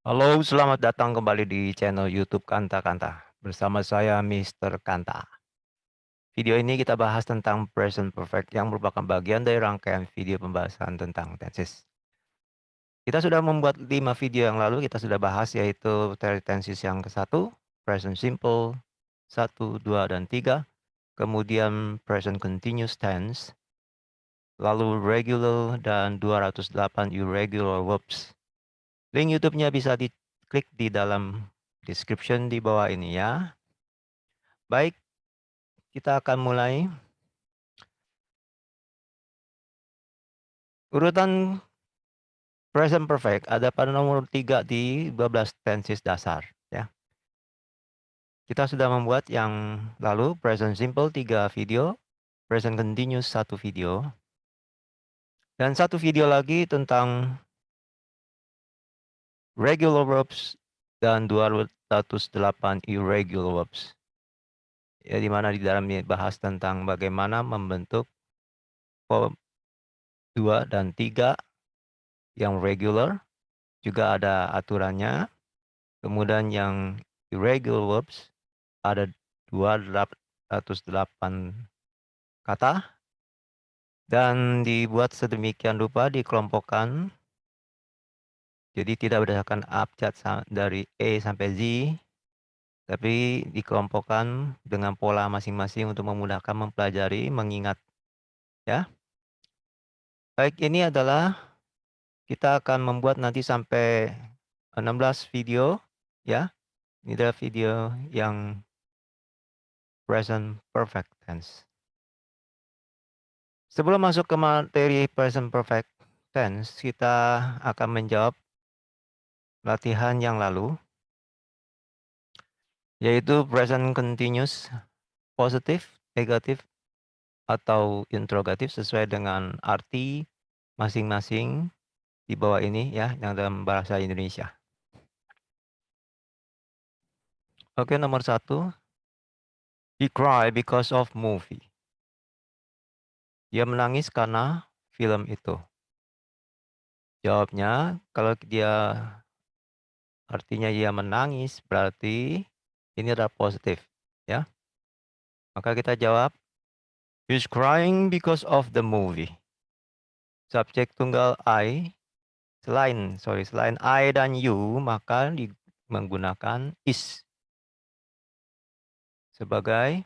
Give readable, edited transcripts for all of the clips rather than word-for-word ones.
Halo, selamat datang kembali di channel YouTube Kanta Kanta. Bersama saya Mister Kanta. Video ini kita bahas tentang present perfect yang merupakan bagian dari rangkaian video pembahasan tentang tenses. Kita sudah membuat 5 video yang lalu, kita sudah bahas yaitu tenses yang ke-1, present simple, 1, 2, dan 3. Kemudian present continuous tense, lalu regular dan 208 irregular verbs. Link YouTube-nya bisa diklik di dalam description di bawah ini ya. Baik, kita akan mulai. Urutan present perfect ada pada nomor 3 di 12 tenses dasar ya. Kita sudah membuat yang lalu present simple 3 video, present continuous 1 video, dan 1 video lagi tentang regular verbs dan 208 irregular verbs. Ya, di mana di dalamnya bahas tentang bagaimana membentuk form 2 dan 3 yang regular, juga ada aturannya. Kemudian yang irregular verbs ada 208 kata dan dibuat sedemikian rupa dikelompokkan. Jadi tidak berdasarkan abjad dari A sampai Z, tapi dikelompokkan dengan pola masing-masing untuk memudahkan mempelajari, mengingat ya. Baik, ini adalah kita akan membuat nanti sampai 16 video ya. Ini adalah video yang present perfect tense. Sebelum masuk ke materi present perfect tense, kita akan menjawab latihan yang lalu, yaitu present continuous, positif, negatif, atau interrogatif sesuai dengan arti masing-masing di bawah ini ya, yang dalam bahasa Indonesia. Oke, nomor 1. He cry because of movie. Dia menangis karena film itu. Jawabnya, kalau dia artinya dia menangis, berarti ini adalah positif ya. Maka kita jawab, he's crying because of the movie. Subjek tunggal I, selain I dan you, maka menggunakan is sebagai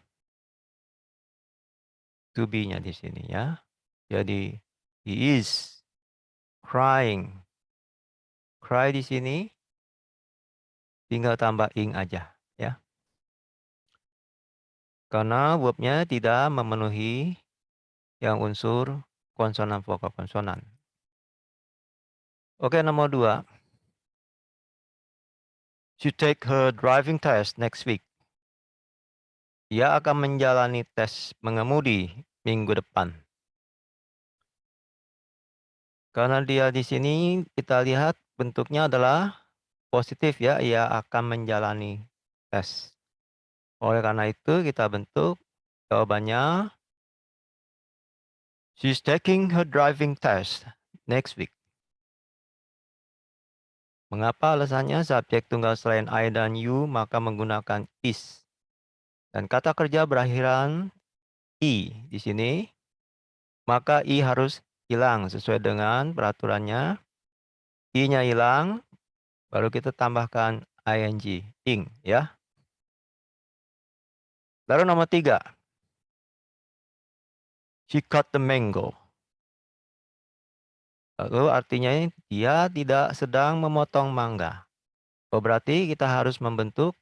to be-nya di sini ya. Jadi he is crying. Cry di sini tinggal tambah ing aja ya. Karena verbnya tidak memenuhi yang unsur konsonan vokal konsonan. Oke, nomor 2. She take her driving test next week. Dia akan menjalani tes mengemudi minggu depan. Karena dia di sini kita lihat bentuknya adalah positif ya, ia akan menjalani tes. Oleh karena itu kita bentuk jawabannya, she's taking her driving test next week. Mengapa alasannya? Subjek tunggal selain I dan you maka menggunakan is. Dan kata kerja berakhiran i di sini, maka i harus hilang sesuai dengan peraturannya. I-nya hilang, baru kita tambahkan ing ya. Lalu nomor 3. She cut the mango. Lalu artinya dia tidak sedang memotong mangga. Oh, berarti kita harus membentuk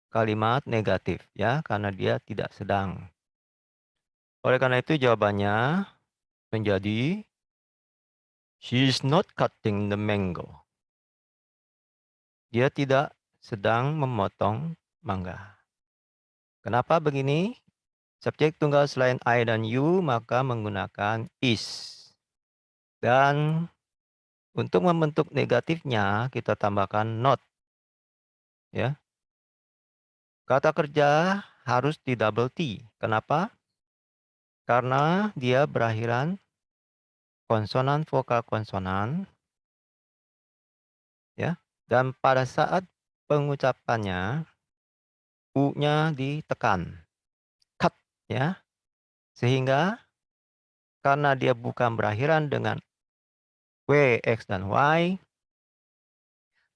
kalimat negatif ya, karena dia tidak sedang. Oleh karena itu jawabannya menjadi she is not cutting the mango. Dia tidak sedang memotong mangga. Kenapa begini? Subjek tunggal selain I dan you maka menggunakan is. Dan untuk membentuk negatifnya kita tambahkan not. Ya. Kata kerja harus di double T. Kenapa? Karena dia berakhiran konsonan vokal konsonan. Ya. Dan pada saat pengucapannya, U-nya ditekan, cut ya. Sehingga karena dia bukan berakhiran dengan W, X, dan Y,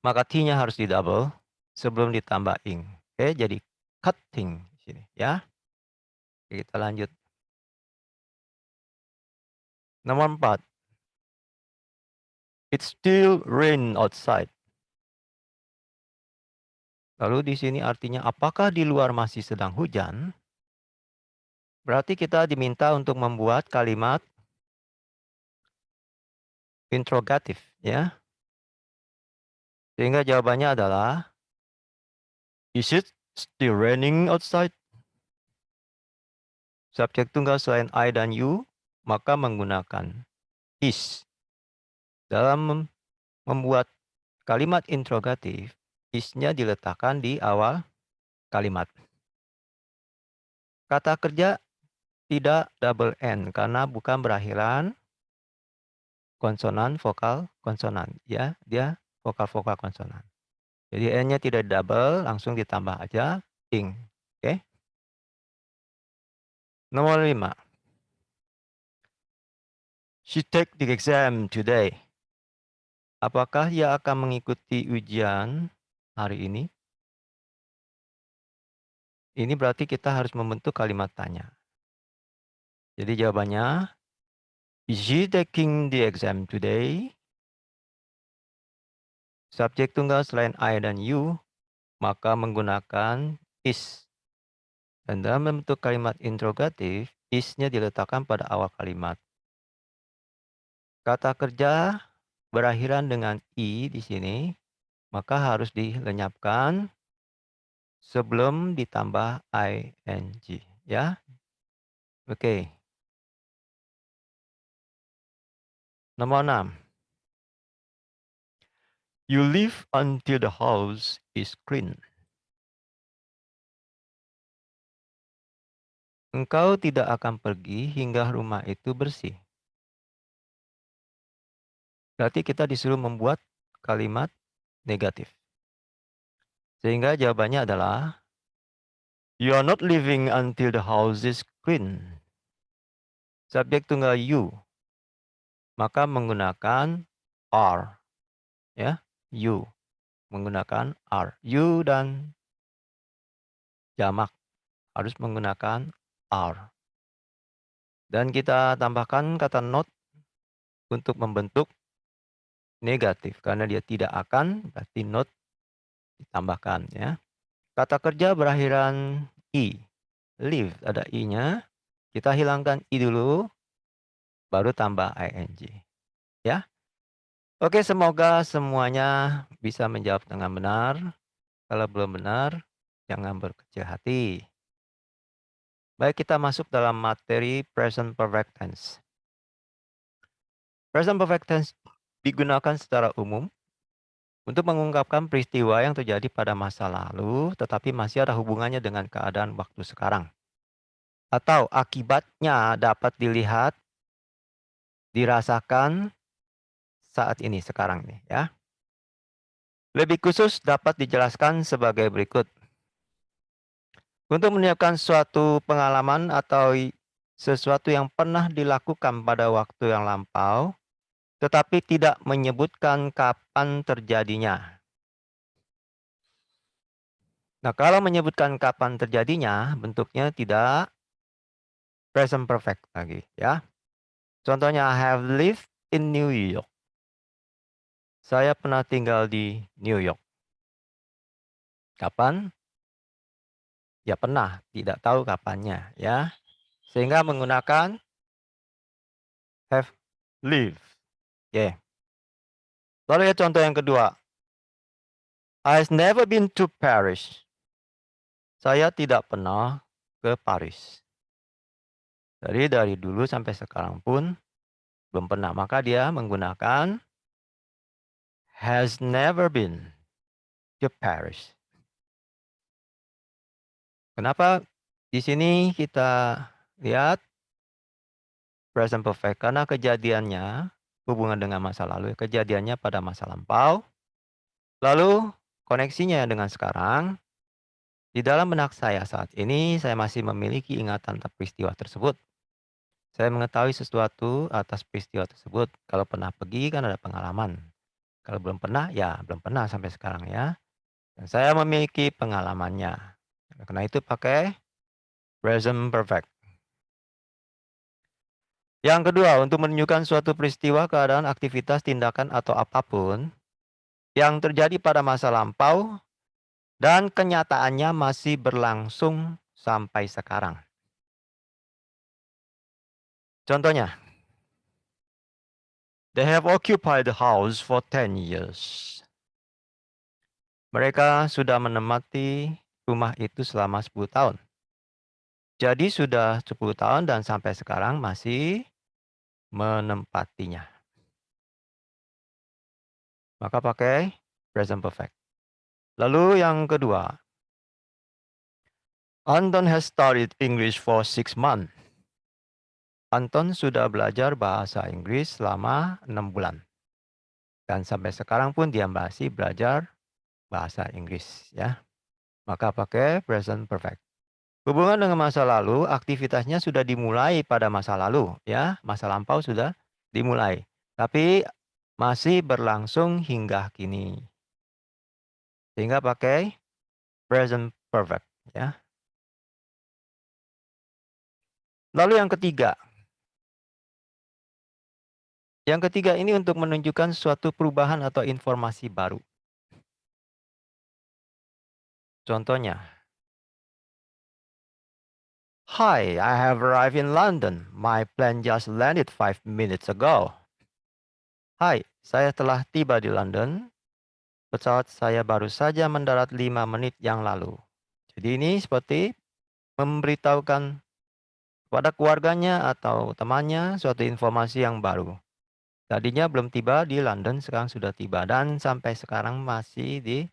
maka T-nya harus di-double sebelum ditambah ing. Oke, jadi cutting di sini ya. Kita lanjut. Nomor 4. It still rain outside. Lalu di sini artinya apakah di luar masih sedang hujan? Berarti kita diminta untuk membuat kalimat interrogatif ya. Sehingga jawabannya adalah, is it still raining outside? Subjek tunggal selain I dan you, maka menggunakan is. Dalam membuat kalimat interrogatif, is-nya diletakkan di awal kalimat. Kata kerja tidak double N karena bukan berakhiran konsonan, vokal, konsonan. Ya, dia vokal-vokal konsonan. Jadi N-nya tidak double, langsung ditambah aja ing. Oke. Nomor 5. She take the exam today. Apakah ia akan mengikuti ujian hari ini? Ini berarti kita harus membentuk kalimat tanya. Jadi jawabannya, is she taking the exam today? Subjek tunggal selain I dan you, maka menggunakan is. Dan dalam membentuk kalimat interrogatif, is-nya diletakkan pada awal kalimat. Kata kerja berakhiran dengan i di sini, maka harus dilenyapkan sebelum ditambah ing. Ya, oke. Nomor 6. You live until the house is clean. Engkau tidak akan pergi hingga rumah itu bersih. Berarti kita disuruh membuat kalimat negatif. Sehingga jawabannya adalah, you are not living until the house is clean. Subjek tunggal you, maka menggunakan are. Ya, you menggunakan are. You dan jamak harus menggunakan are. Dan kita tambahkan kata not untuk membentuk negatif. Karena dia tidak akan, berarti not ditambahkan ya. Kata kerja berakhiran i. Live ada i-nya. Kita hilangkan i dulu, baru tambah ing. Ya. Oke, semoga semuanya bisa menjawab dengan benar. Kalau belum benar, jangan berkecil hati. Baik, kita masuk dalam materi present perfect tense. Present perfect tense digunakan secara umum untuk mengungkapkan peristiwa yang terjadi pada masa lalu, tetapi masih ada hubungannya dengan keadaan waktu sekarang. Atau akibatnya dapat dilihat, dirasakan saat ini, sekarang nih ya. Lebih khusus dapat dijelaskan sebagai berikut. Untuk menyiapkan suatu pengalaman atau sesuatu yang pernah dilakukan pada waktu yang lampau, tetapi tidak menyebutkan kapan terjadinya. Nah, kalau menyebutkan kapan terjadinya, bentuknya tidak present perfect lagi ya. Contohnya, I have lived in New York. Saya pernah tinggal di New York. Kapan? Ya pernah, tidak tahu kapannya ya. Sehingga menggunakan have lived. Oke. Lalu ya contoh yang kedua. I've never been to Paris. Saya tidak pernah ke Paris. Jadi dari dulu sampai sekarang pun belum pernah. Maka dia menggunakan has never been to Paris. Kenapa di sini kita lihat present perfect? Karena kejadiannya hubungan dengan masa lalu. Kejadiannya pada masa lampau. Lalu koneksinya dengan sekarang, di dalam benak saya saat ini, saya masih memiliki ingatan tentang peristiwa tersebut. Saya mengetahui sesuatu atas peristiwa tersebut. Kalau pernah pergi kan ada pengalaman. Kalau belum pernah, ya belum pernah sampai sekarang ya. Dan saya memiliki pengalamannya. Karena itu pakai present perfect. Yang kedua, untuk menunjukkan suatu peristiwa, keadaan, aktivitas, tindakan, atau apapun yang terjadi pada masa lampau dan kenyataannya masih berlangsung sampai sekarang. Contohnya, they have occupied the house for 10 years. Mereka sudah menempati rumah itu selama 10 tahun. Jadi sudah 10 tahun dan sampai sekarang masih menempatinya. Maka pakai present perfect. Lalu yang kedua, Anton has studied English for 6 months. Anton sudah belajar bahasa Inggris selama 6 bulan. Dan sampai sekarang pun dia masih belajar bahasa Inggris ya. Maka pakai present perfect. Hubungan dengan masa lalu, aktivitasnya sudah dimulai pada masa lalu ya, masa lampau sudah dimulai. Tapi masih berlangsung hingga kini. Sehingga pakai present perfect ya. Lalu yang ketiga. Yang ketiga ini untuk menunjukkan suatu perubahan atau informasi baru. Contohnya, Hi, I have arrived in London. My plane just landed 5 minutes ago. Hai, saya telah tiba di London. Pesawat saya baru saja mendarat 5 menit yang lalu. Jadi ini seperti memberitahukan kepada keluarganya atau temannya suatu informasi yang baru. Tadinya belum tiba di London, sekarang sudah tiba dan sampai sekarang masih di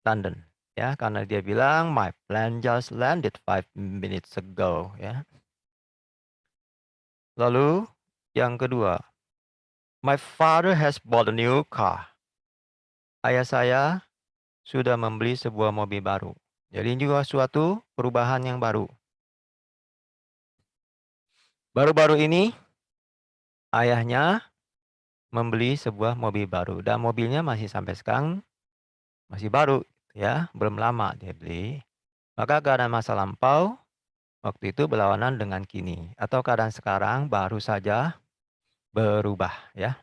London. Ya, karena dia bilang my plane just landed 5 minutes ago ya. Lalu yang kedua, my father has bought a new car. Ayah saya sudah membeli sebuah mobil baru. Jadi ini juga suatu perubahan yang baru. Baru-baru ini ayahnya membeli sebuah mobil baru dan mobilnya masih sampai sekarang masih baru ya, belum lama dia beli. Maka keadaan masa lampau waktu itu berlawanan dengan kini atau keadaan sekarang baru saja berubah ya.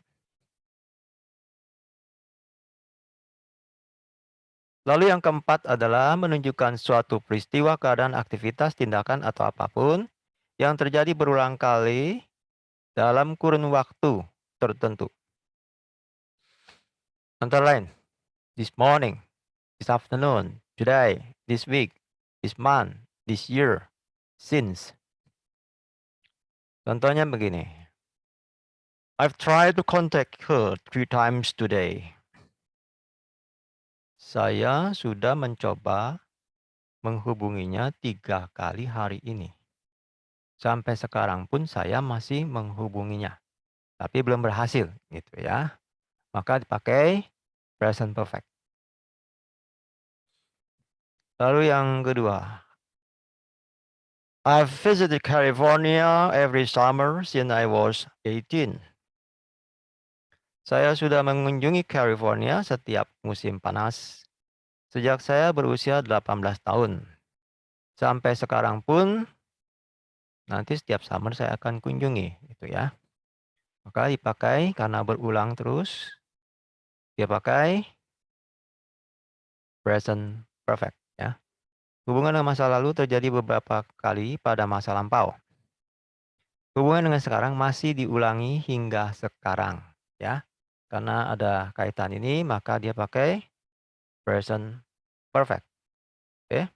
Lalu yang keempat adalah menunjukkan suatu peristiwa, keadaan, aktivitas, tindakan, atau apapun yang terjadi berulang kali dalam kurun waktu tertentu. Antara lain, this morning, this afternoon, today, this week, this month, this year, since. Contohnya begini. I've tried to contact her 3 times today. Saya sudah mencoba menghubunginya 3 kali hari ini. Sampai sekarang pun saya masih menghubunginya, tapi belum berhasil gitu ya. Maka dipakai present perfect. Lalu yang kedua, I've visited California every summer since I was 18. Saya sudah mengunjungi California setiap musim panas sejak saya berusia 18 tahun. Sampai sekarang pun nanti setiap summer saya akan kunjungi gitu ya. Maka dipakai karena berulang terus, dia pakai present perfect ya. Hubungan dengan masa lalu terjadi beberapa kali pada masa lampau. Hubungan dengan sekarang masih diulangi hingga sekarang ya. Karena ada kaitan ini maka dia pakai present perfect. Oke.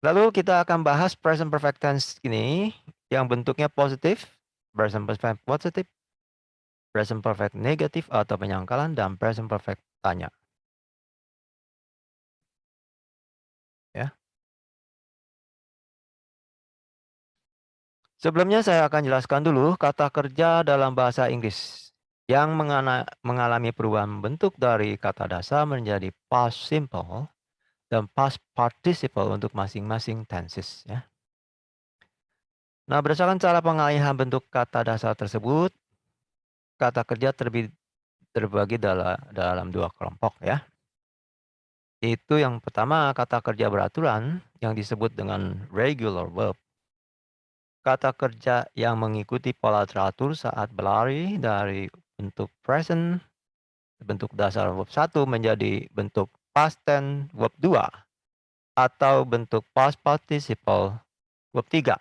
Lalu kita akan bahas present perfect tense ini yang bentuknya positif, present perfect positif, present perfect negatif atau penyangkalan, dan present perfect tanya. Ya. Sebelumnya saya akan jelaskan dulu kata kerja dalam bahasa Inggris yang mengalami perubahan bentuk dari kata dasar menjadi past simple dan past participle untuk masing-masing tenses ya. Nah, berdasarkan cara pengalihan bentuk kata dasar tersebut, kata kerja terbagi dalam dua kelompok ya. Itu yang pertama kata kerja beraturan yang disebut dengan regular verb. Kata kerja yang mengikuti pola teratur saat berlari dari bentuk present, bentuk dasar verb 1 menjadi bentuk past tense verb 2 atau bentuk past participle verb 3.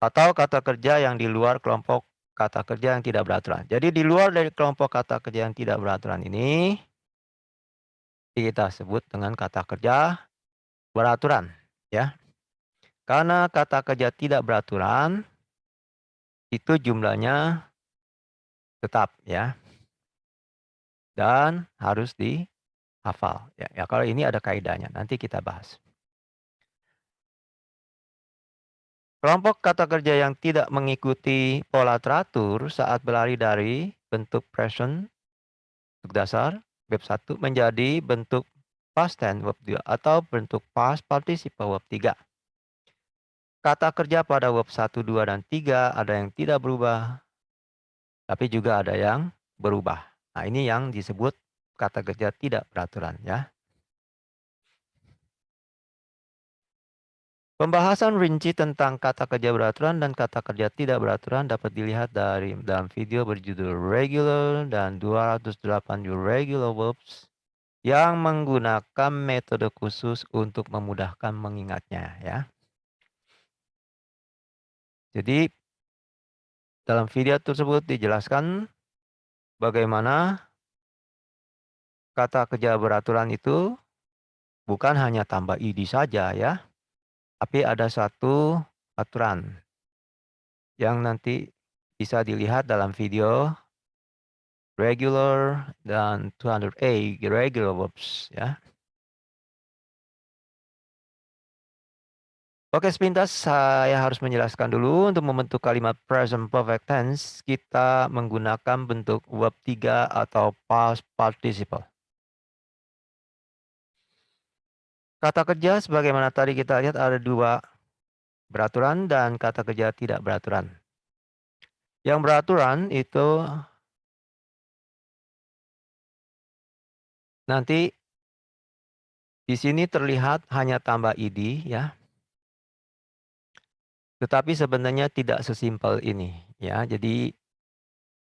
Atau kata kerja yang di luar kelompok kata kerja yang tidak beraturan. Jadi di luar dari kelompok kata kerja yang tidak beraturan ini, kita sebut dengan kata kerja beraturan, ya. Karena kata kerja tidak beraturan, itu jumlahnya tetap, ya. Dan harus dihafal, ya. Ya, kalau ini ada kaidahnya, nanti kita bahas. Kelompok kata kerja yang tidak mengikuti pola teratur saat berlari dari bentuk present, bentuk dasar, verb 1 menjadi bentuk past tense verb 2 atau bentuk past participle verb 3. Kata kerja pada verb 1, 2, dan 3 ada yang tidak berubah, tapi juga ada yang berubah. Nah, ini yang disebut kata kerja tidak beraturan ya. Pembahasan rinci tentang kata kerja beraturan dan kata kerja tidak beraturan dapat dilihat dalam video berjudul Regular dan 208 Irregular Verbs yang menggunakan metode khusus untuk memudahkan mengingatnya ya. Jadi dalam video tersebut dijelaskan bagaimana kata kerja beraturan itu bukan hanya tambah id saja ya, tapi ada satu aturan yang nanti bisa dilihat dalam video regular dan 200A irregular verbs ya. Oke, sepintas saya harus menjelaskan dulu untuk membentuk kalimat present perfect tense kita menggunakan bentuk verb 3 atau past participle. Kata kerja sebagaimana tadi kita lihat ada dua, beraturan dan kata kerja tidak beraturan. Yang beraturan itu nanti di sini terlihat hanya tambah id ya. Tetapi sebenarnya tidak sesimpel ini ya. Jadi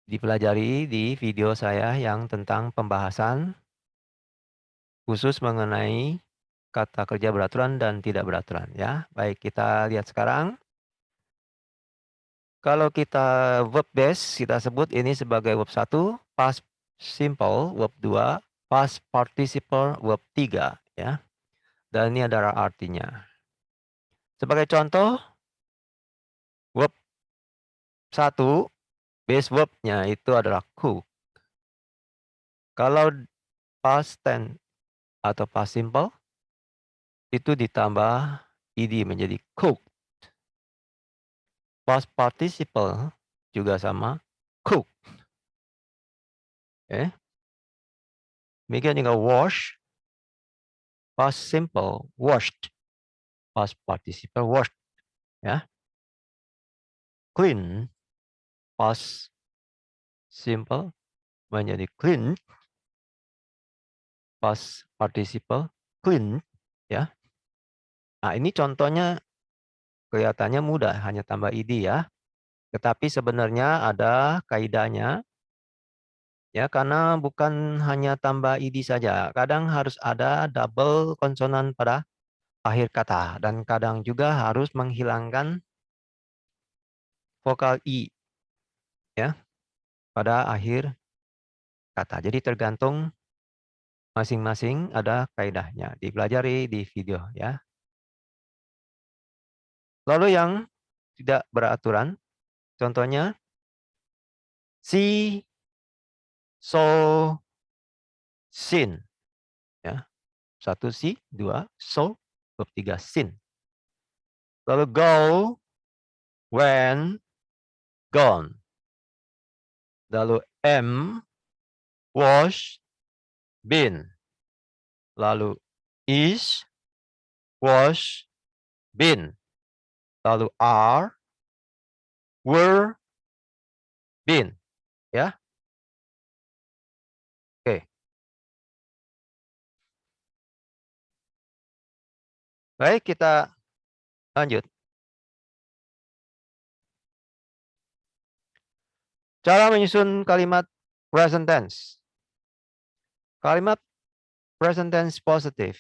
dipelajari di video saya yang tentang pembahasan khusus mengenai kata kerja beraturan dan tidak beraturan ya. Baik, kita lihat sekarang. Kalau kita verb base, kita sebut ini sebagai verb 1, past simple verb 2, past participle verb 3 ya. Dan ini adalah artinya. Sebagai contoh, verb 1 base verb-nya itu adalah cook. Kalau past tense atau past simple itu ditambah id menjadi cook. Past participle juga sama, cook. Demikian juga wash, past simple washed, past participle washed ya. Clean, past simple menjadi clean, past participle clean ya. Nah, ini contohnya kelihatannya mudah, hanya tambah id ya. Tetapi sebenarnya ada kaidahnya ya, karena bukan hanya tambah id saja. Kadang harus ada double konsonan pada akhir kata dan kadang juga harus menghilangkan vokal i ya pada akhir kata. Jadi tergantung masing-masing ada kaidahnya. Dipelajari di video ya. Lalu yang tidak beraturan, contohnya see, saw, seen. Ya. 1 see, 2 saw, 3 seen. Lalu go, went, gone. Lalu M, was, been. Lalu is, was, been. Lalu are, were, been. Ya. Oke. Baik, kita lanjut. Cara menyusun kalimat present tense. Kalimat present tense positif.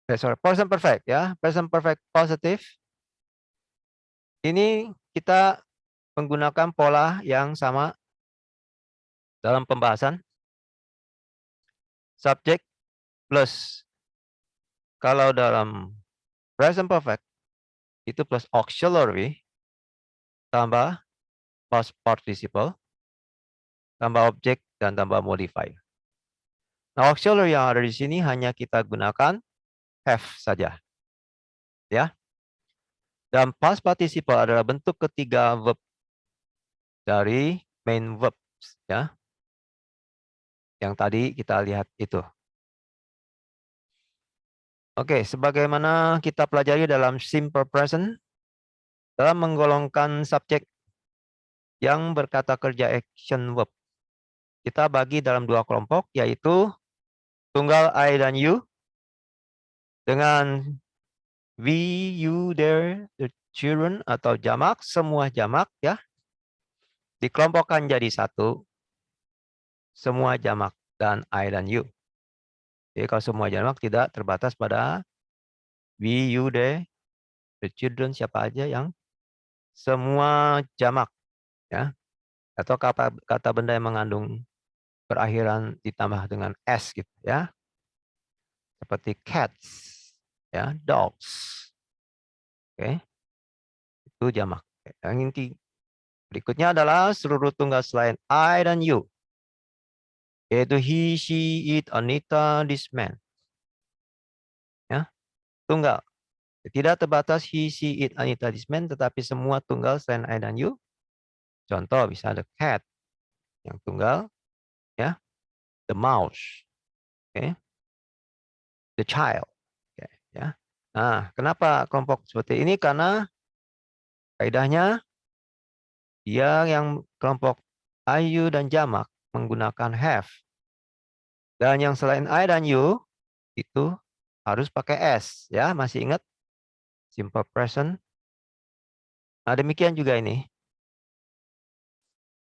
Present perfect ya. Present perfect positif. Ini kita menggunakan pola yang sama dalam pembahasan. Subjek plus. Kalau dalam present perfect itu plus auxiliary tambah past participle tambah objek dan tambah modifier. Nah, auxiliary yang ada di sini hanya kita gunakan have saja. Ya. Dan past participle adalah bentuk ketiga verb dari main verb ya. Yang tadi kita lihat itu. Oke, sebagaimana kita pelajari dalam simple present dalam menggolongkan subjek yang berkata kerja action verb. Kita bagi dalam dua kelompok, yaitu tunggal I dan you dengan we, you, their, the children atau jamak, semua jamak ya. Dikelompokkan jadi satu, semua jamak dan I dan you. Jadi kalau semua jamak tidak terbatas pada we, you, they, the children, siapa aja yang semua jamak ya. Atau kata benda yang mengandung berakhiran ditambah dengan s gitu ya. Seperti cats ya, dogs. Oke. Itu jamak. Yang inti berikutnya adalah seluruh tunggal selain I dan you. Yaitu he, she, it, Anita, this man. Ya, tunggal. Tidak terbatas he, she, it, Anita, this man, tetapi semua tunggal selain I dan you. Contoh bisa ada cat yang tunggal, ya, the mouse, okay. The child, okay, ya. Nah, kenapa kelompok seperti ini? Karena kaidahnya dia yang kelompok I, you, dan jamak menggunakan have. Dan yang selain I dan you itu harus pakai S, ya. Masih ingat? Simple present. Nah, demikian juga ini.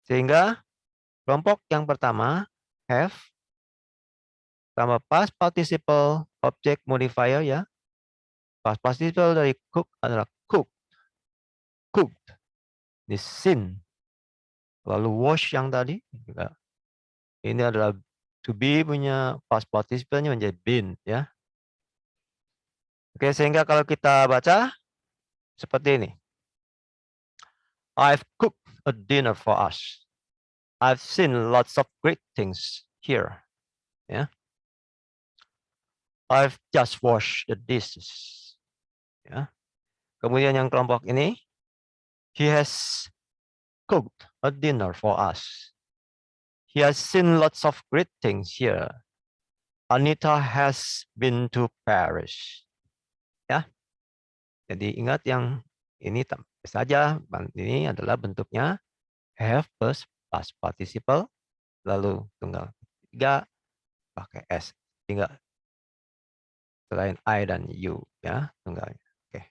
Sehingga kelompok yang pertama, have, tambah past participle object modifier ya. Past participle dari cook adalah cook. Cooked. Ini sin. Lalu wash yang tadi juga. Ini adalah to be punya past participle-nya menjadi been ya. Oke, sehingga kalau kita baca seperti ini. I've cooked a dinner for us. I've seen lots of great things here. Ya. I've just washed the dishes. Ya. Kemudian yang kelompok ini, he has cooked a dinner for us. He has seen lots of great things here. Anita has been to Paris. Ya. Jadi ingat yang ini saja, ini adalah bentuknya have plus past participle, lalu tunggal tiga pakai s. Tinggal selain I dan you ya tunggalnya. Oke.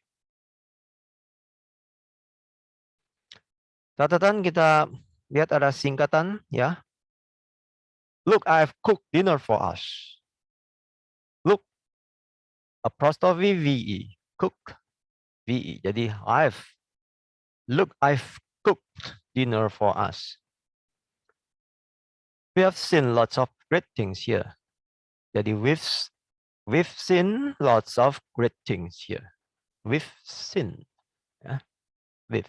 Catatan kita lihat ada singkatan ya. Look, I've cooked dinner for us. Look, apostrophe VE, cook VE. Jadi I've cooked dinner for us. We have seen lots of great things here. Jadi we've seen lots of great things here. We've seen, ya, we've.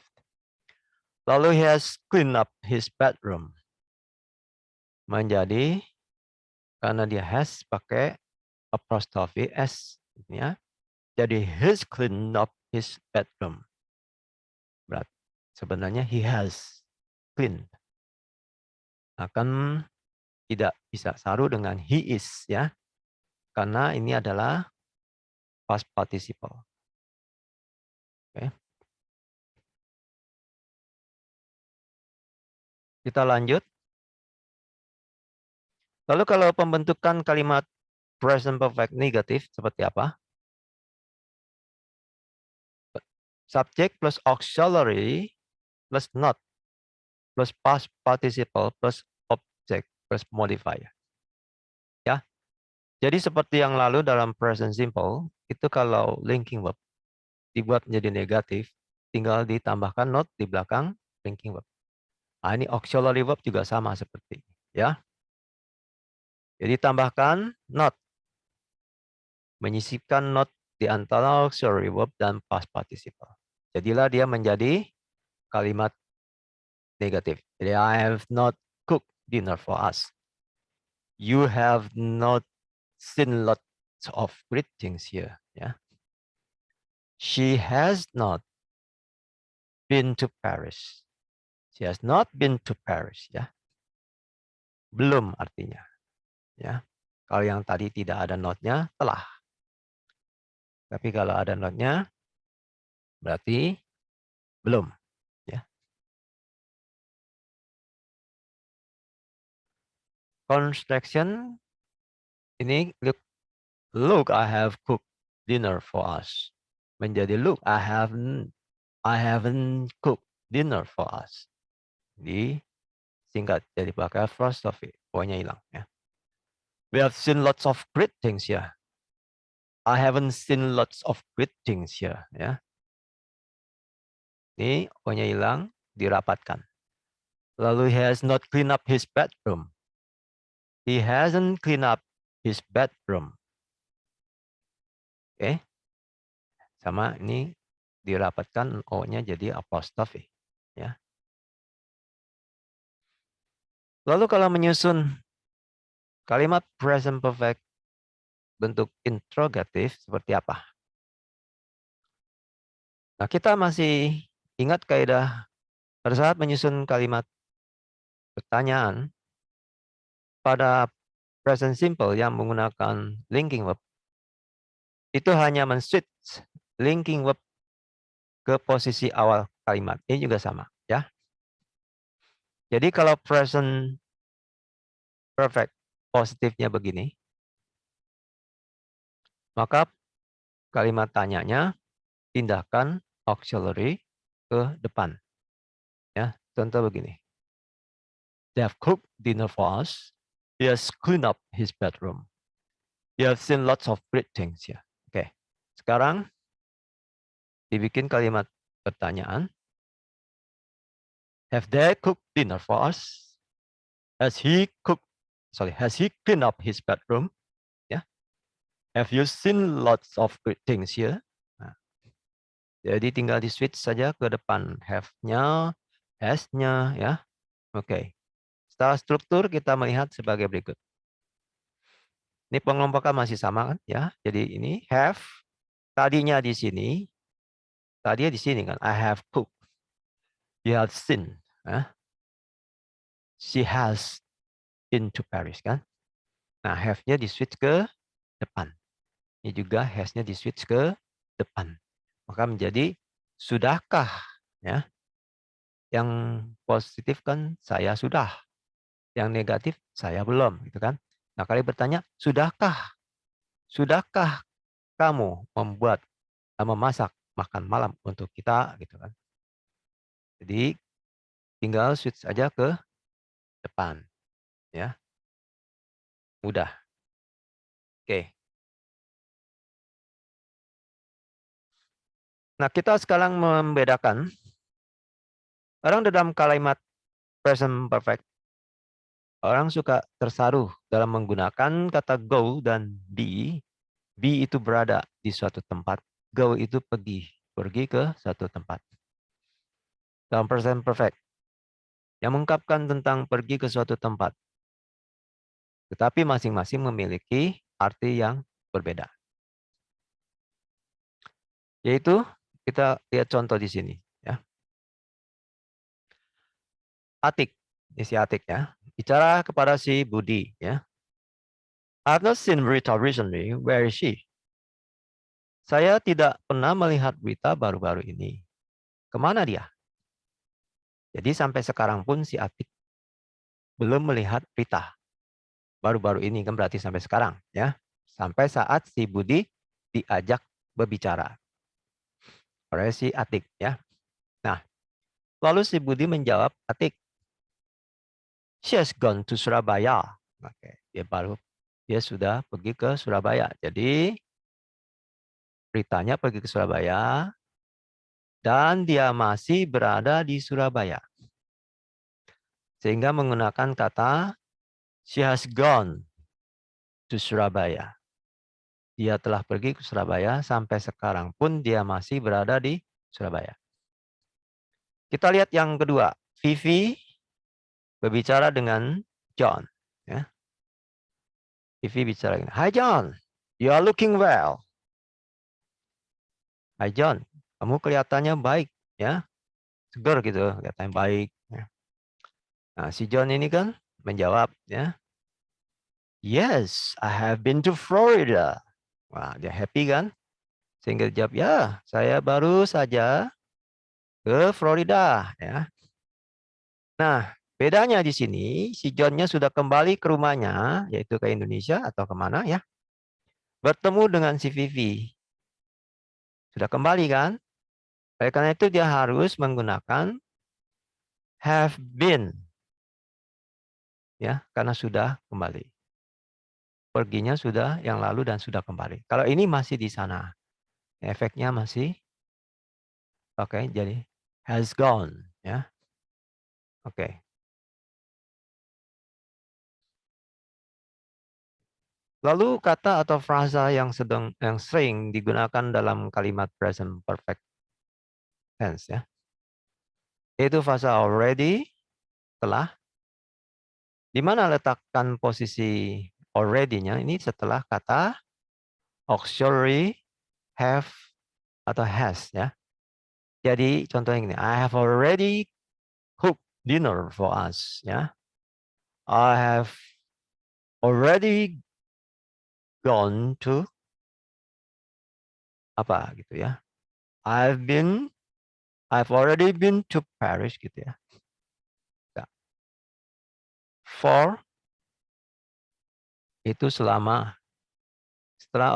Lalu he has cleaned up his bedroom. Menjadi karena dia has pakai apostrophe s, ya. Jadi he's cleaned up his bedroom. Berarti sebenarnya he has cleaned. akan tidak bisa saru dengan he is ya. Karena ini adalah past participle. Oke. Kita lanjut. Lalu kalau pembentukan kalimat present perfect negatif seperti apa? Subject plus auxiliary plus not plus past participle plus object plus modifier. Ya. Jadi seperti yang lalu dalam present simple, itu kalau linking verb dibuat menjadi negatif, tinggal ditambahkan not di belakang linking verb. Nah, ini auxiliary verb juga sama seperti ini, ya. Jadi tambahkan not, menyisipkan not di antara auxiliary verb dan past participle. Jadilah dia menjadi kalimat negatif. Jadi I have not cooked dinner for us. You have not seen lots of great things here. Ya. She has not been to Paris. She has not been to Paris. Ya. Belum artinya. Ya. Kalau yang tadi tidak ada not-nya, telah. Tapi kalau ada not-nya, berarti belum. Ya. Construction ini look I have cooked dinner for us. Menjadi look I haven't cooked dinner for us. Disingkat jadi pakai apostrophe. Pokoknya hilang ya. We have seen lots of great things here. I haven't seen lots of great things here ya. Ini pokoknya hilang, dirapatkan. Lalu he has not cleaned up his bedroom. He hasn't cleaned up his bedroom. Oke. Sama ini dirapatkan O-nya jadi apostrophe. Ya. Lalu kalau menyusun kalimat present perfect bentuk interrogatif seperti apa? Nah, kita masih ingat kaidah pada saat menyusun kalimat pertanyaan pada present simple yang menggunakan linking verb itu hanya men-switch linking verb ke posisi awal kalimat. Ini juga sama, ya. Jadi kalau present perfect positifnya begini, maka kalimat tanyanya pindahkan auxiliary ke depan. Ya, contoh begini. They have cooked dinner for us. He has cleaned up his bedroom. You have seen lots of great things here. Oke. Sekarang dibikin kalimat pertanyaan. Have they cooked dinner for us? Has he cleaned up his bedroom? Ya. Have you seen lots of great things here? Nah, jadi tinggal di switch saja ke depan have-nya, has-nya ya. Oke. Setelah struktur kita melihat sebagai berikut. Ini pengelompokan masih sama kan ya. Jadi ini have tadinya di sini. Tadinya di sini kan I have cooked. You have seen. She has been to Paris kan. Nah, have-nya di switch ke depan. Ini juga has-nya di switch ke depan. Maka menjadi sudahkah ya. Yang positif kan saya sudah. Yang negatif saya belum gitu kan. Nah, kali bertanya, sudahkah kamu memasak makan malam untuk kita gitu kan. Jadi tinggal switch aja ke depan ya. Mudah. Oke. Nah, kita sekarang membedakan orang dalam kalimat present perfect. Orang suka tersaruh dalam menggunakan kata go dan be. Be itu berada di suatu tempat. Go itu pergi ke suatu tempat. Dalam present perfect yang mengungkapkan tentang pergi ke suatu tempat. Tetapi masing-masing memiliki arti yang berbeda. Yaitu kita lihat contoh di sini ya. Atik, isi Atik ya. bicara kepada si Budi, ya. I've not seen Rita recently. Where is she? Saya tidak pernah melihat Rita baru-baru ini. Kemana dia? Jadi sampai sekarang pun si Atik belum melihat Rita. Baru-baru ini kan berarti sampai sekarang, ya. Sampai saat si Budi diajak berbicara oleh si Atik, ya. Nah, lalu si Budi menjawab, Atik, she has gone to Surabaya. Oke, dia sudah pergi ke Surabaya. Jadi Ritanya pergi ke Surabaya dan dia masih berada di Surabaya. Sehingga menggunakan kata she has gone to Surabaya. Dia telah pergi ke Surabaya, sampai sekarang pun dia masih berada di Surabaya. Kita lihat yang kedua. Vivi berbicara dengan John. Ya. Vivi bicara, Hi John, you are looking well. Hai John, kamu kelihatannya baik, ya, segar gitu, kelihatannya baik. Ya. Nah, si John ini kan menjawab, ya, Yes, I have been to Florida. Wah, dia happy kan? Sehingga dia jawab, ya, saya baru saja ke Florida, ya. Nah, bedanya di sini, si John-nya sudah kembali ke rumahnya, yaitu ke Indonesia atau kemana, ya. Bertemu dengan si Vivi. Sudah kembali kan? Oleh karena itu dia harus menggunakan have been, ya, karena sudah kembali. Perginya sudah yang lalu dan sudah kembali. Kalau ini masih di sana, efeknya masih oke, jadi has gone, ya. Oke. Lalu kata atau frasa yang sering digunakan dalam kalimat present perfect tense, ya. Itu frasa already, telah. Di mana letakkan posisi already-nya? Ini setelah kata auxiliary have atau has, ya. Jadi contohnya ini, I have already cooked dinner for us, ya. I have already gone to apa gitu, ya. I've already been to Paris gitu, ya. Nah, for itu setelah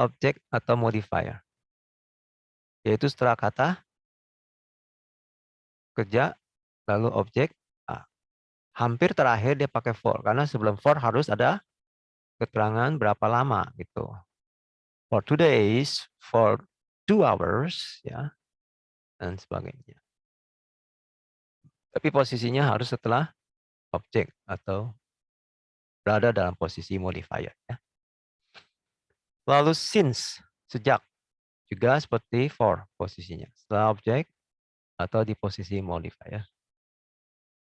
objek atau modifier. Yaitu setelah kata kerja lalu objek. Nah, hampir terakhir dia pakai for karena sebelum for harus ada keterangan berapa lama gitu. For 2 days, for 2 hours, ya, dan sebagainya. Tapi posisinya harus setelah objek atau berada dalam posisi modifier, ya. Lalu since, sejak, juga seperti for posisinya setelah objek atau di posisi modifier.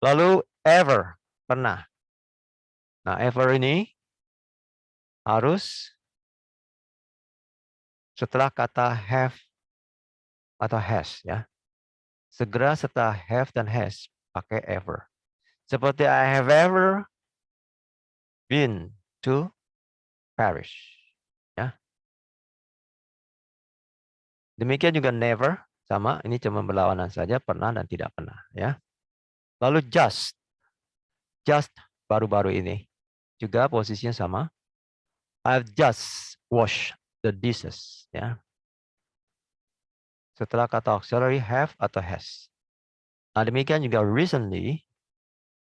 Lalu ever, pernah. Nah, ever ini harus setelah kata have atau has, ya. Segera setelah have dan has pakai ever. Seperti I have ever been to Paris, ya. Demikian juga never, sama, ini cuma berlawanan saja, pernah dan tidak pernah, ya. Lalu just baru-baru ini juga posisinya sama. I've just washed the dishes, ya. Setelah kata auxiliary have atau has. Nah, demikian juga recently,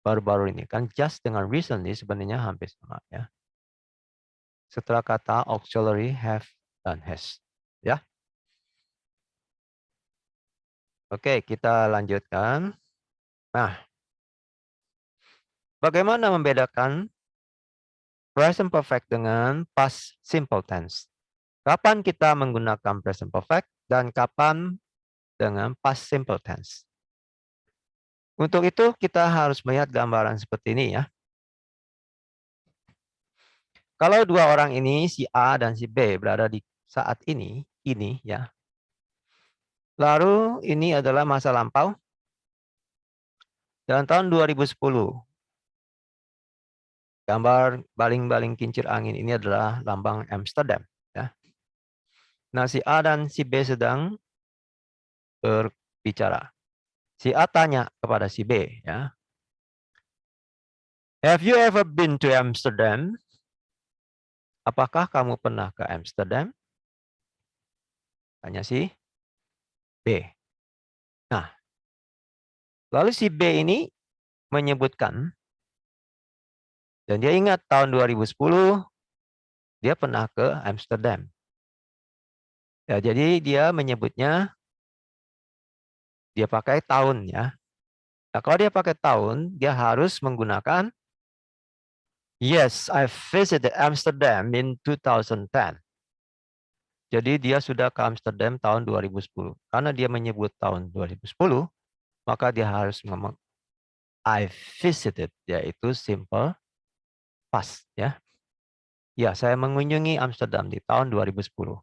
baru-baru ini kan just dengan recently sebenarnya hampir sama, ya. Setelah kata auxiliary have dan has, ya. Oke, kita lanjutkan. Nah, bagaimana membedakan present perfect dengan past simple tense? Kapan kita menggunakan present perfect dan kapan dengan past simple tense? Untuk itu kita harus melihat gambaran seperti ini, ya. Kalau dua orang ini, si A dan si B, berada di saat ini, ya. Lalu ini adalah masa lampau. Dalam tahun 2010, Gambar baling-baling kincir angin ini adalah lambang Amsterdam. Ya. Nah, si A dan si B sedang berbicara. Si A tanya kepada si B, ya. Have you ever been to Amsterdam? Apakah kamu pernah ke Amsterdam? Tanya si B. Nah, lalu si B ini menyebutkan, dan dia ingat tahun 2010 dia pernah ke Amsterdam. Ya, jadi dia menyebutnya dia pakai tahun, ya. Nah, kalau dia pakai tahun, dia harus menggunakan yes, I visited Amsterdam in 2010. Jadi dia sudah ke Amsterdam tahun 2010. Karena dia menyebut tahun 2010, maka dia harus ngomong I visited, yaitu simple past, ya. Ya, saya mengunjungi Amsterdam di tahun 2010.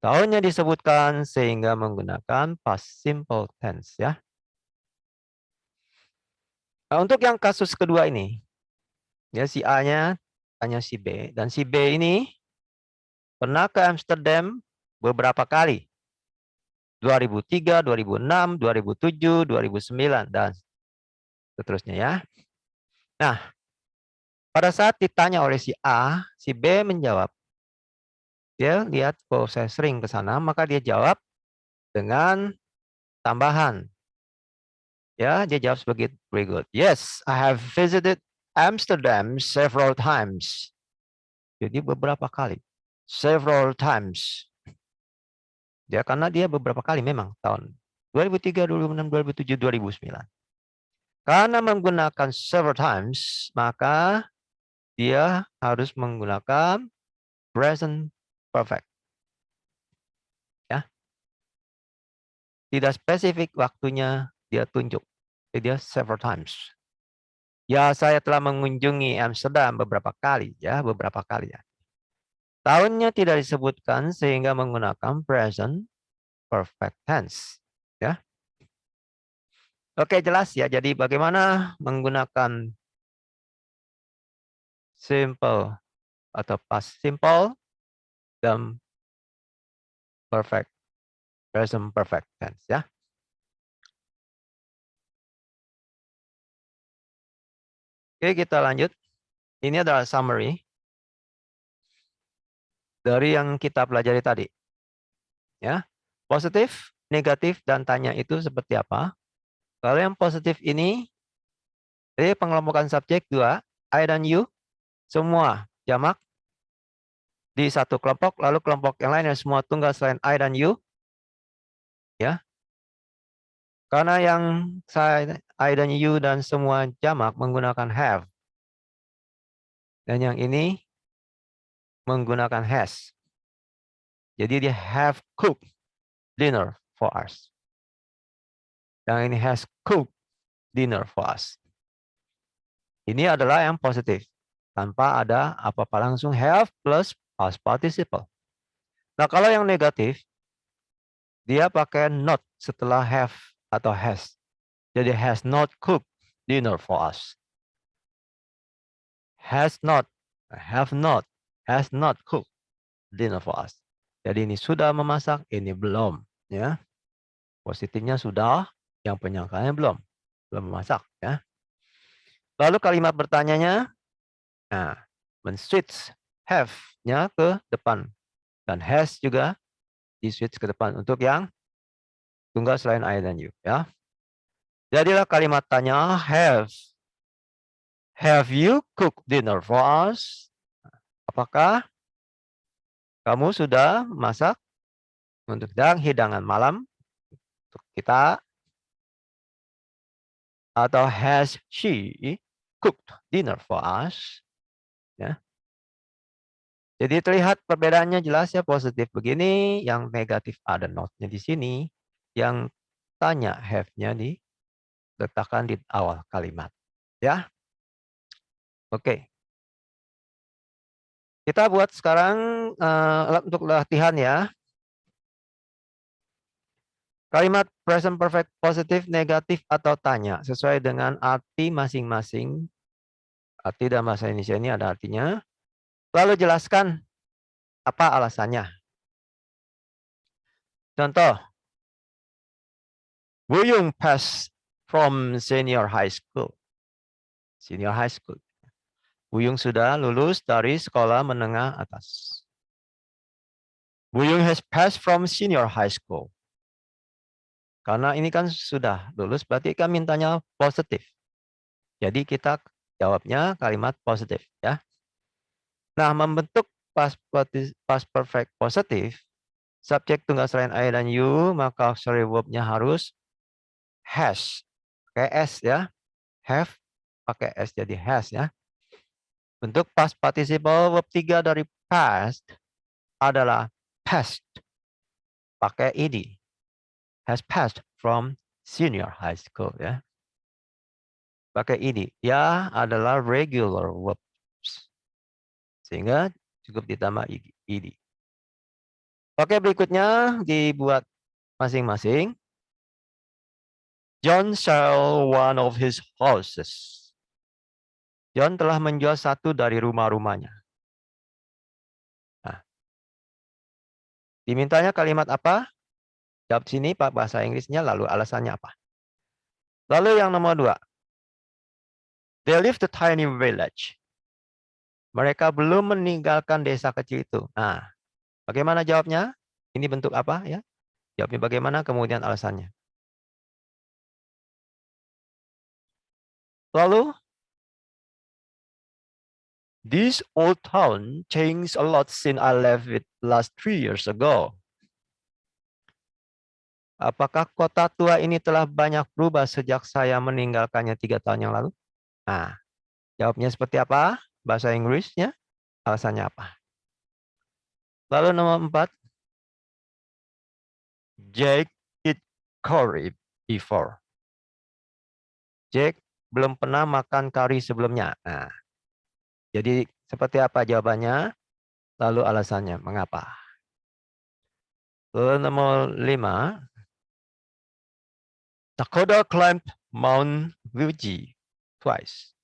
Tahunnya disebutkan sehingga menggunakan past simple tense, ya. Nah, untuk yang kasus kedua ini, ya, si A-nya tanya si B, dan si B ini pernah ke Amsterdam beberapa kali. 2003, 2006, 2007, 2009, dan seterusnya, ya. Nah, pada saat ditanya oleh si A, si B menjawab. Dia lihat, oh saya sering ke sana, maka dia jawab dengan tambahan. Ya, dia jawab sebagai berikut. Yes, I have visited Amsterdam several times. Jadi beberapa kali. Several times. Ya, karena dia beberapa kali memang tahun 2003, 2006, 2007, 2009. Karena menggunakan several times, maka dia harus menggunakan present perfect. Ya. Tidak spesifik waktunya dia tunjuk. Jadi dia several times. Ya, saya telah mengunjungi Amsterdam beberapa kali, ya, beberapa kali, ya. Tahunnya tidak disebutkan sehingga menggunakan present perfect tense, ya. Oke, jelas ya. Jadi bagaimana menggunakan simple atau past simple dan perfect, present perfect tense, ya. Oke, kita lanjut. Ini adalah summary dari yang kita pelajari tadi. Ya. Positif, negatif, dan tanya itu seperti apa? Kalau yang positif ini, jadi pengelompokan subjek 2, I dan you, semua jamak di satu kelompok, lalu kelompok yang lain yang semua tunggal selain I dan you. Ya. Karena yang I dan you dan semua jamak menggunakan have. Dan yang ini menggunakan has. Jadi dia have cooked dinner for us. Yang ini has cooked dinner for us. Ini adalah yang positif. Tanpa ada apa-apa, langsung have plus past participle. Nah, kalau yang negatif, dia pakai not setelah have atau has. Jadi has not cooked dinner for us. Has not, have not, has not cooked dinner for us. Jadi ini sudah memasak, ini belum, ya. Positifnya sudah, yang penyangkalnya belum memasak, ya. Lalu kalimat bertanyanya, nah, men-switch have-nya ke depan dan has juga di-switch ke depan untuk yang tunggal selain I dan you, ya. Jadilah kalimat tanya have you cooked dinner for us? Apakah kamu sudah masak untuk hidangan malam untuk kita? Atau has she cooked dinner for us? Ya. Jadi terlihat perbedaannya jelas ya, positif begini, yang negatif ada not-nya di sini, yang tanya have-nya diletakkan di awal kalimat. Ya. Oke. Kita buat sekarang untuk latihan ya. Kalimat present perfect positif, negatif, atau tanya sesuai dengan arti masing-masing Arti dalam bahasa Indonesia ini ada artinya. Lalu jelaskan apa alasannya. Contoh, Buyung pass from senior high school. Senior high school. Buyung sudah lulus dari sekolah menengah atas. Buyung has passed from senior high school. Karena ini kan sudah lulus, berarti kan mintanya positif. Jadi kita jawabnya kalimat positif, ya. Nah, membentuk past perfect positif, subjek tunggal selain I dan you, maka auxiliary verb-nya harus has. Pakai S, ya. Have pakai S jadi has, ya. Bentuk past participle verb 3 dari past adalah passed. Pakai ed. Has passed from senior high school, ya. Pakai ed. Ya adalah regular verbs. Sehingga cukup ditambah ed. Oke, berikutnya dibuat masing-masing. John sell one of his houses. John telah menjual satu dari rumah-rumahnya. Nah, dimintanya kalimat apa? Jawab sini Pak bahasa Inggrisnya, lalu alasannya apa? Lalu yang nomor 2. They leave the tiny village. Mereka belum meninggalkan desa kecil itu. Nah, bagaimana jawabnya? Ini bentuk apa, ya? Jawabnya bagaimana, kemudian alasannya. Lalu, this old town changed a lot since I left it last 3 years ago. Apakah kota tua ini telah banyak berubah sejak saya meninggalkannya 3 tahun yang lalu? Nah, jawabnya seperti apa? Bahasa Inggrisnya, alasannya apa? Lalu nomor 4. Jake eat curry before. Jake belum pernah makan kari sebelumnya. Nah, jadi seperti apa jawabannya? Lalu alasannya, mengapa? Lalu nomor 5. Dakota climbed Mount Fuji twice.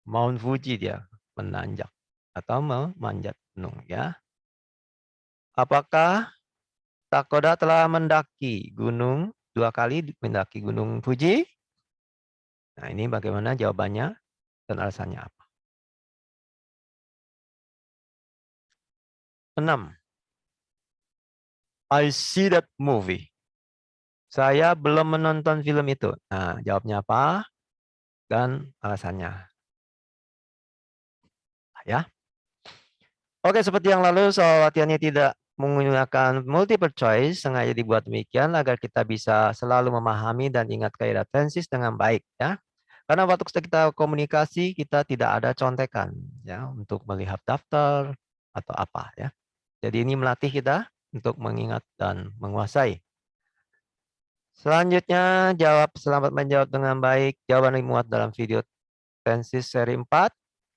Mount Fuji dia menanjak atau memanjat gunung, ya. Apakah Dakota telah mendaki gunung 2 kali, mendaki gunung Fuji? Nah, ini bagaimana jawabannya dan alasannya apa? 6. I see that movie. Saya belum menonton film itu. Nah, jawabnya apa? Dan alasannya. Ya. Oke, seperti yang lalu, soal latihannya tidak menggunakan multiple choice, sengaja dibuat demikian agar kita bisa selalu memahami dan ingat kaidah tenses dengan baik, ya. Karena waktu kita komunikasi, kita tidak ada contekan, ya, untuk melihat daftar atau apa, ya. Jadi ini melatih kita untuk mengingat dan menguasai. Selanjutnya, selamat menjawab dengan baik. Jawaban dimuat dalam video tenses seri 4.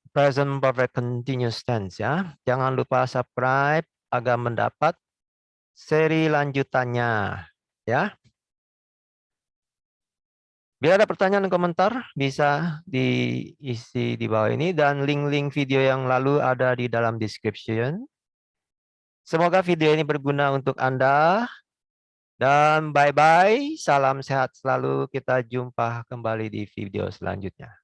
Present Perfect Continuous Tense, ya. Jangan lupa subscribe agar mendapat seri lanjutannya, ya. Bila ada pertanyaan dan komentar, bisa diisi di bawah ini, dan link-link video yang lalu ada di dalam description. Semoga video ini berguna untuk Anda, dan bye-bye. Salam sehat selalu. Kita jumpa kembali di video selanjutnya.